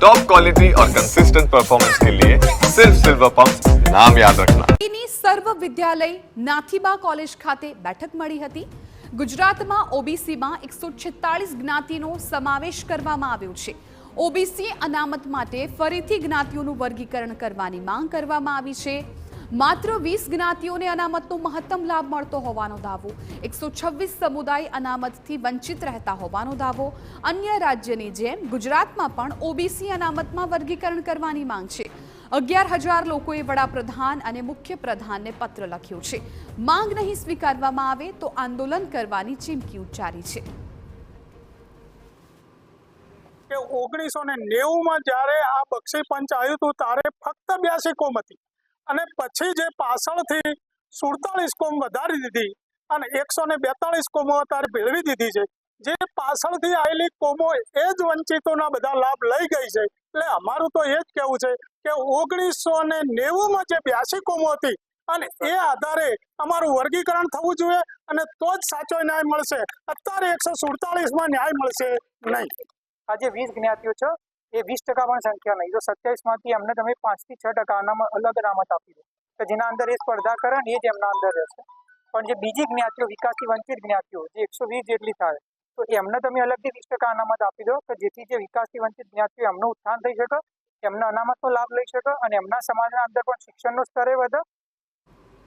Top quality और consistent performance के लिए सिर्फ सिल्वर पंप नाम याद रखना। સર્વ વિદ્યાલય નાથીબા કોલેજ ખાતે બેઠક મળી હતી। ગુજરાતમાં ઓબીસીમાં 146 જ્ઞાતિનો સમાવેશ કરવામાં આવ્યો છે। ઓબીસી અનામત માટે ફરીથી જ્ઞાતિઓનું વર્ગીકરણ કરવાની માંગ કરવામાં આવી છે। માત્ર 20 જ્ઞાતિઓને અનામતનો મહત્તમ લાભ મળતો હોવાનો દાવો, 126 સમુદાય અનામતથી વંચિત રહેતા હોવાનો દાવો। અન્ય રાજ્યની જેમ ગુજરાતમાં પણ ઓબીસી અનામતમાં વર્ગીકરણ કરવાની માંગ છે। 11,000 લોકોએ વડાપ્રધાન અને મુખ્યપ્રધાનને પત્ર લખ્યો છે। માંગ નહીં સ્વીકારવામાં આવે તો આંદોલન કરવાની ચીમકી ઉચ્ચારી છે। કે 1990 જ્યારે આ બક્ષી પંચ આવ્યું હતું ત્યારે ફક્ત 82 કોમ હતી અને પછી જે પાછળથી 47 કોમ વધારી દીધી અને 142 કોમો અત્યારે ભેળવી દીધી છે। જે પાછળથી આવેલી કોમો એ જ વંચિતોના બધા લાભ લઈ ગઈ છે। એટલે અમારું તો એ જ કહેવું છે કે 1990માં જે 82 કોમો હતી અને એ આધારે અમારું વર્ગીકરણ થવું જોઈએ અને તો જ સાચો ન્યાય મળશે। અત્યારે 147માં ન્યાય મળશે નહીં। આજે 20 જ્ઞાતિઓ છે એ 20% પણ સંખ્યા નહીં, તો 27માંથી અમને તમે 5 થી 6% અલગ અનામત આપી દો તો જેના અંદર એ સ્પર્ધા કરે ને એ જ એમના અંદર રહેશે। પણ જે બીજી જ્ઞાતિઓ વિકાસથી વંચિત જ્ઞાતિઓ જે 120 જેટલી થાય તો એમને તમે અલગથી 20% અનામત આપી દો કે જેથી જે વિકાસથી વંચિત જ્ઞાતિઓ એમનું ઉત્થાન થઈ શકે, એમના અનામતનો લાભ લઈ શકે અને એમના સમાજના અંદર પણ શિક્ષણનું સ્તરે વધે